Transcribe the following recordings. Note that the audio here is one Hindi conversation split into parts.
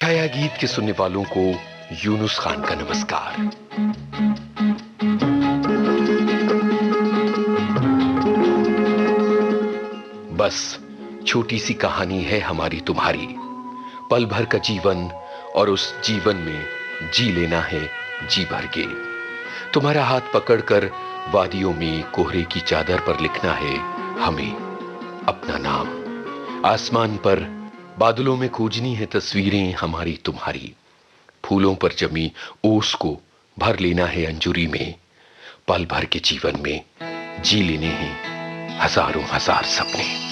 छाया गीत के सुनने वालों को यूनुस खान का नमस्कार। बस छोटी सी कहानी है हमारी तुम्हारी, पल भर का जीवन और उस जीवन में जी लेना है जी भर के। तुम्हारा हाथ पकड़कर वादियों में कोहरे की चादर पर लिखना है हमें अपना नाम। आसमान पर बादलों में खोजनी है तस्वीरें हमारी तुम्हारी। फूलों पर जमी ओस को भर लेना है अंजुरी में। पल भर के जीवन में जी लेने हैं हजारों हजार सपने।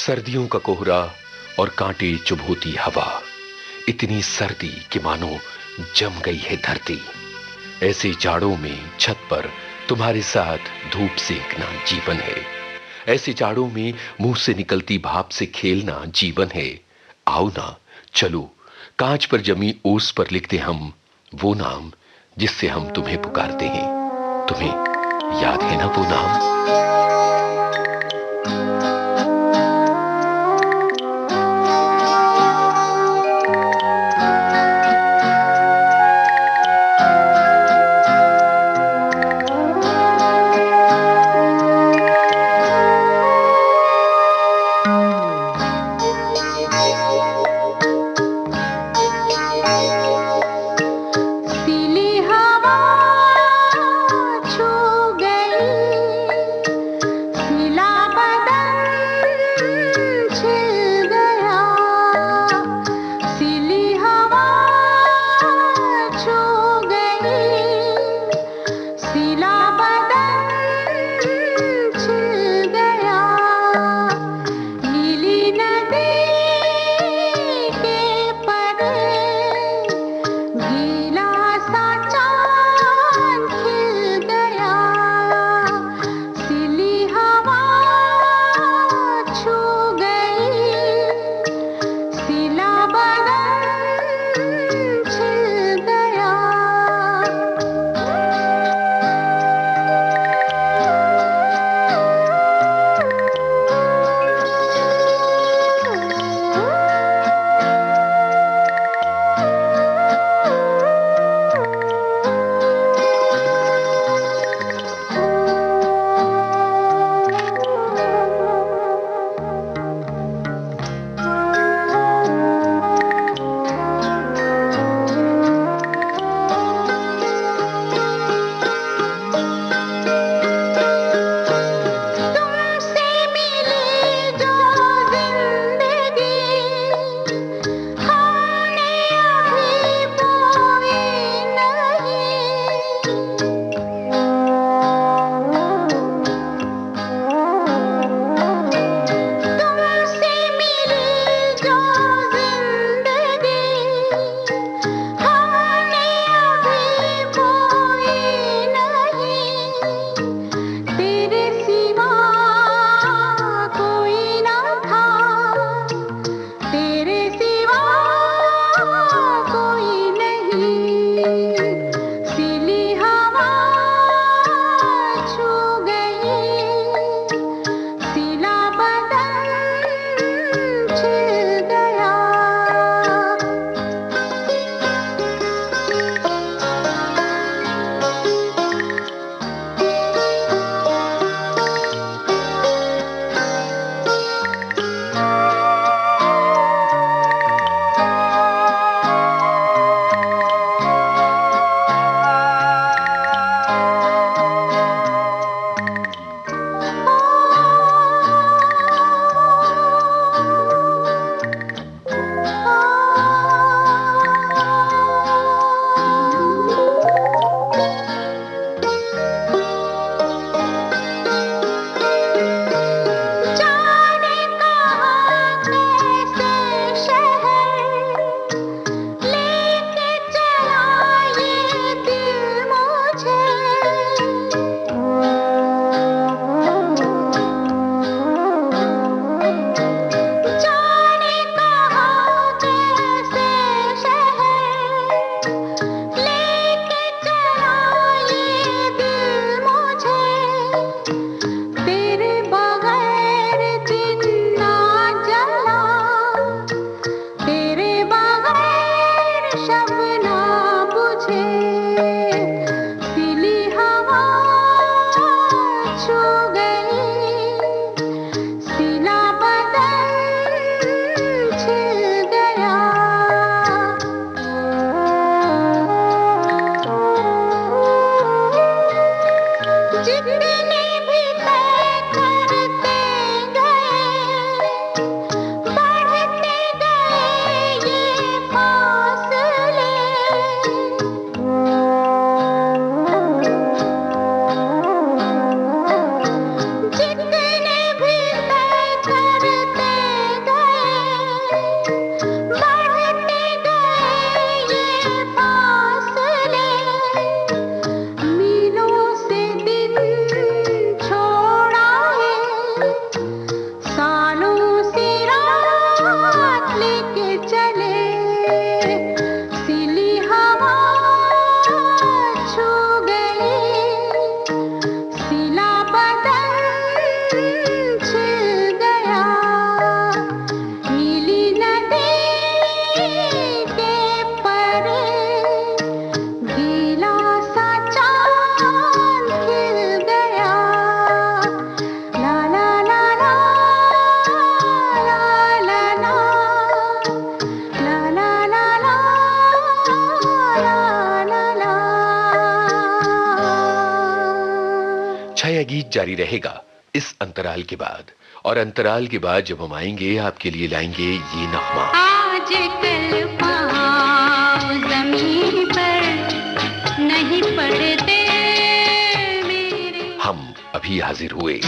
सर्दियों का कोहरा और कांटे चुभोती हवा, इतनी सर्दी कि मानो जम गई है धरती। ऐसे जाड़ों में छत पर तुम्हारे साथ धूप सेंकना जीवन है। ऐसे जाड़ों में मुंह से निकलती भाप से खेलना जीवन है। आओ ना, चलो कांच पर जमी ओस पर लिखते हम वो नाम जिससे हम तुम्हें पुकारते हैं। तुम्हें याद है ना वो नाम? जितने भी तय करते छाया गीत जारी रहेगा इस अंतराल के बाद, और अंतराल के बाद जब हम आएंगे आपके लिए लाएंगे ये नगमा। आज कल पाँव ज़मीन पर नहीं पड़ते मेरे। हम अभी हाजिर हुए।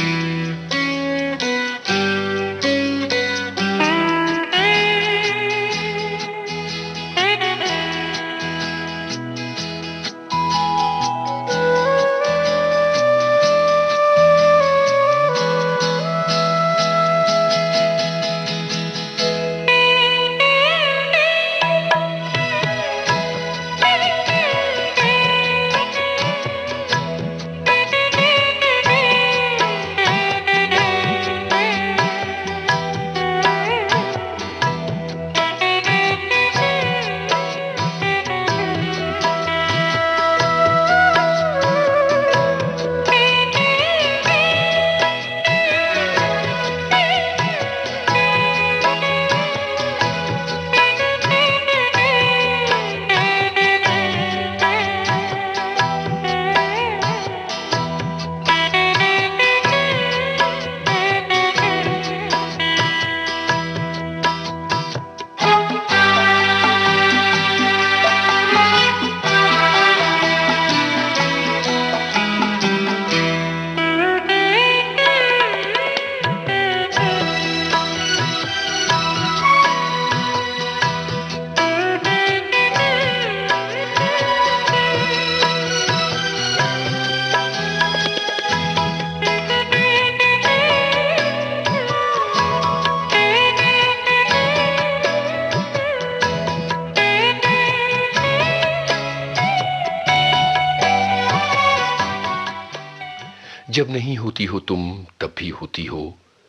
जब नहीं होती हो तुम तब भी होती हो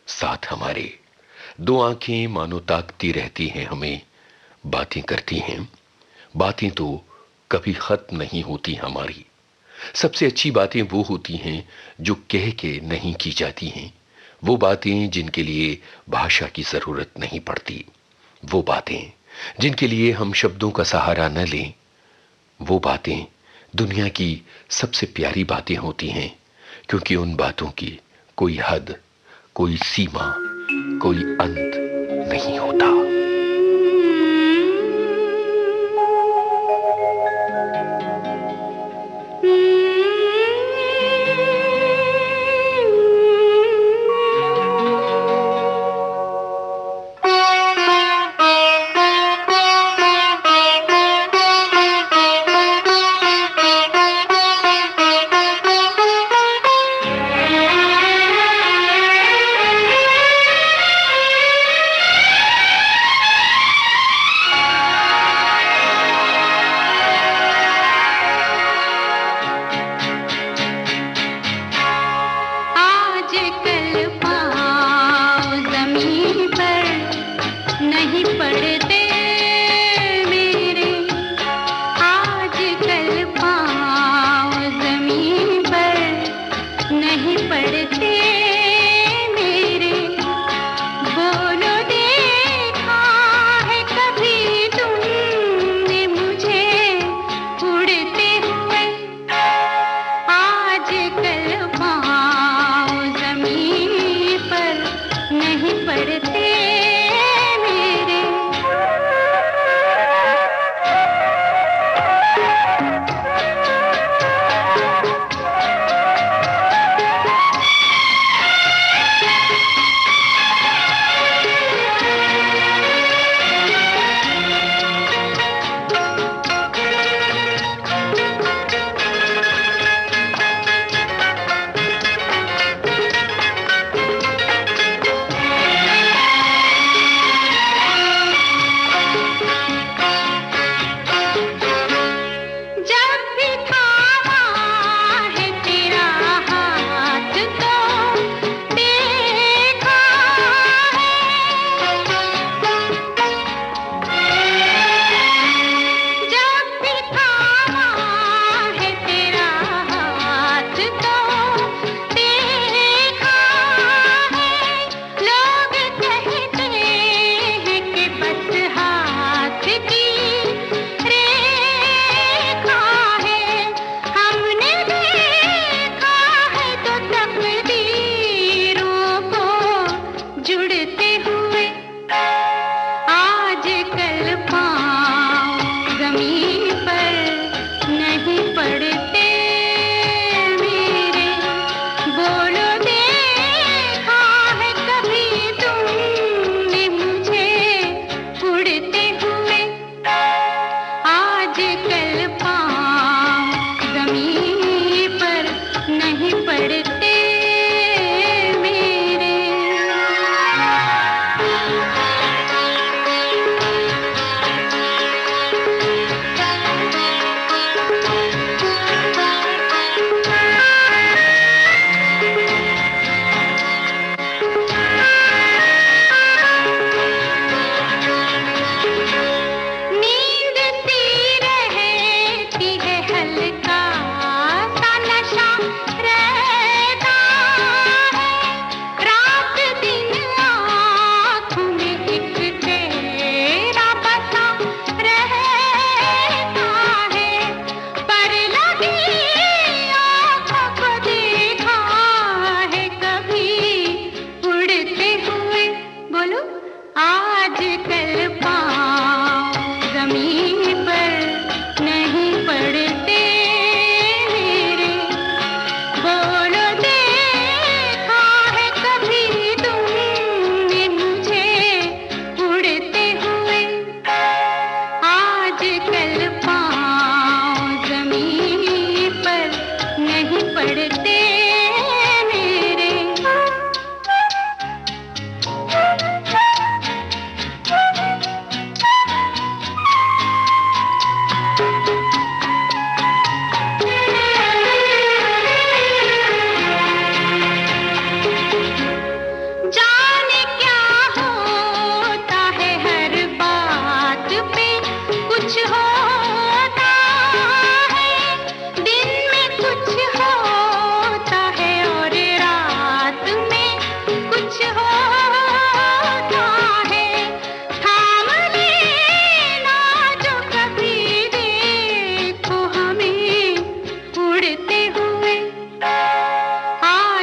साथ हमारे। दो आंखें मानो ताकती रहती हैं हमें, बातें करती हैं। बातें तो कभी खत्म नहीं होती हमारी। सबसे अच्छी बातें वो होती हैं जो कह के नहीं की जाती हैं। वो बातें जिनके लिए भाषा की जरूरत नहीं पड़ती। वो बातें जिनके लिए हम शब्दों का सहारा न लें। वो बातें दुनिया की सबसे प्यारी बातें होती हैं, क्योंकि उन बातों की कोई हद, कोई सीमा, कोई अंत नहीं होता।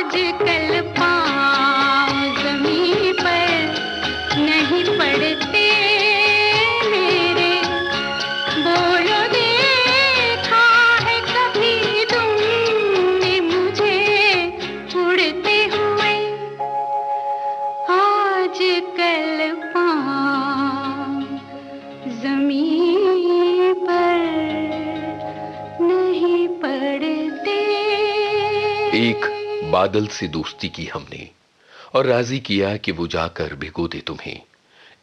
आजकल पाँव ज़मीं पर नहीं पड़ते मेरे। बोलो देखा है कभी तुमने मुझे उड़ते हुए? आजकल पाँव ज़मीं पर नहीं पड़ते। एक बादल से दोस्ती की हमने और राजी किया कि वो जाकर भिगो दे तुम्हें।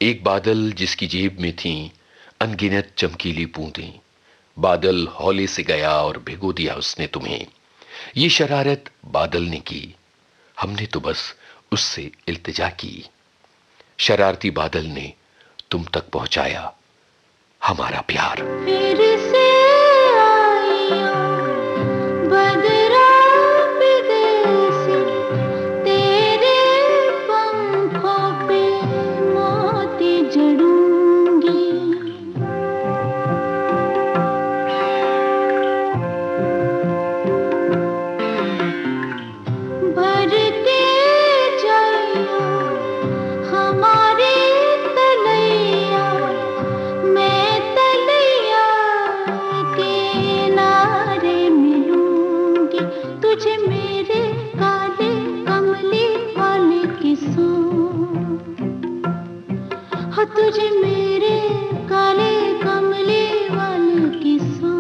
एक बादल जिसकी जेब में थी अनगिनत चमकीली बूंदें। बादल हौले से गया और भिगो दिया उसने तुम्हें। ये शरारत बादल ने की, हमने तो बस उससे इल्तिजा की। शरारती बादल ने तुम तक पहुंचाया हमारा प्यार। फिर से आइयो बदरा विदेशी, तेरे पंखों पे मोती जड़ूंगी। भर के जाइयो हमारे तलैया, मैं तलैया किनारे मिलूंगी। तुझे मेरे काले कमली वाले किस्सों, हो तुझे मेरे काले कमली वाले किस्सों।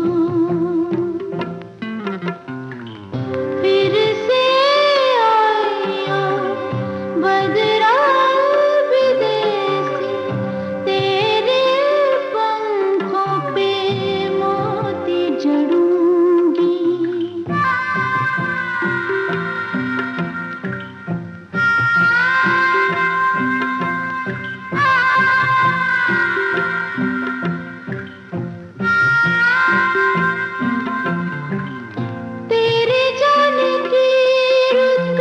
फिर से आइयो बदरा विदेशी, तेरे पंखों पे मोती जड़ूंगी। तेरे जाने की रुत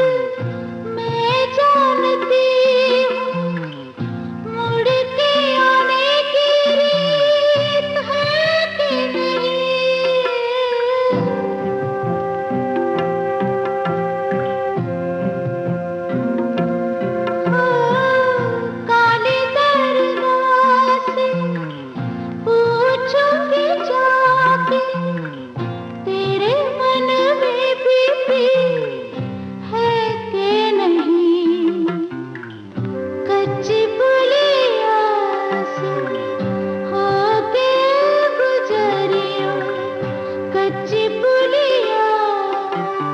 मैं जानती हूँ, मुड़ के आने की रीत है कि नहीं। काली दरगाह से पूछूंगी जाके, तेरे मन में भी है कि नहीं। कच्ची पुलिया से होके गुजरियो, कच्ची पुलिया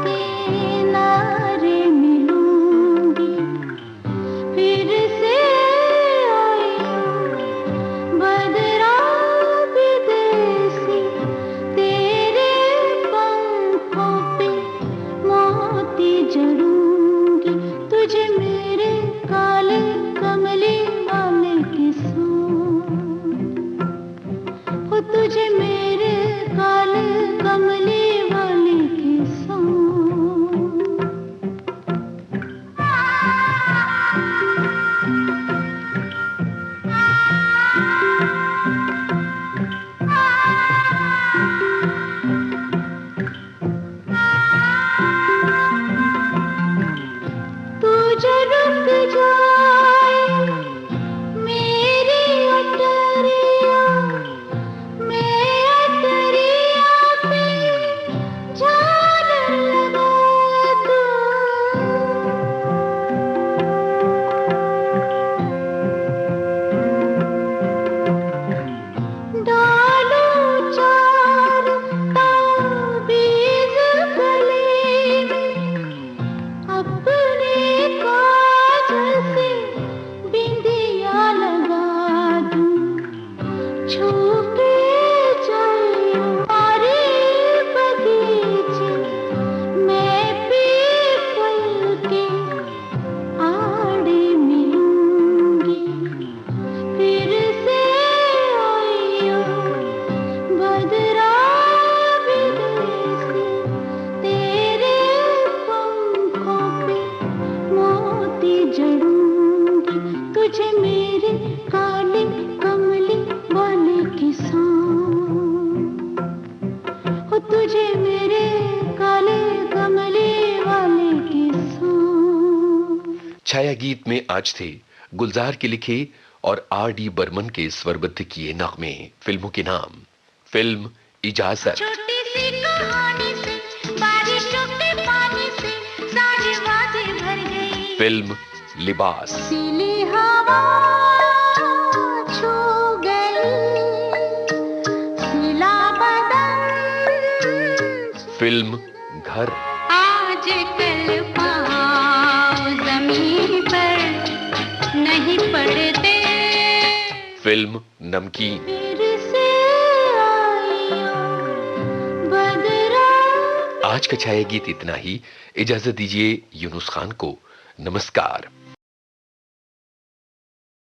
किनारे मिलूंगी। फिर से आइयो बदरा विदेशी, तेरे पंखों पे मोती जड़ूंगी। तुझे मेरे काले कमली वाले किस्सों, हो तुझे मेरे काले कमली वाले किस्सों। तू जो रुक जाए मेरी अटरिया, मैं अटरिया पे झालर लगा दूं। डालू चार ताबीज़ गले में, अपने काजल से बिंदिया लगा दूं। छू के जाइयो हमारे बगीचे, मैं पीपल के आड़े मिलूंगी। फिर से आइयो बदरा विदेशी, तेरे पंखों पे मोती जड़ूंगी। तुझे मेरे काले कमली वाले किस्सों, हो तुझे मेरे काले कमली वाले किस्सों। छाया गीत में आज थे गुलजार के लिखे और R.D. बर्मन के स्वरबद्ध किए नगमे। फिल्मों के नाम: फिल्म इजाजत, छोटी सी कहानी से, बारिशों के पानी से सारे वादे भर गई। फिल्म लिबास, पीली हवा छू गई, सिला बदन। फिल्म घर, आज कल पाँव जमीन पर नहीं पड़ते। फिल्म नमकीन, फिर से आई बदरा। आज का छाया गीत इतना ही। इजाजत दीजिए यूनुस खान को। नमस्कार।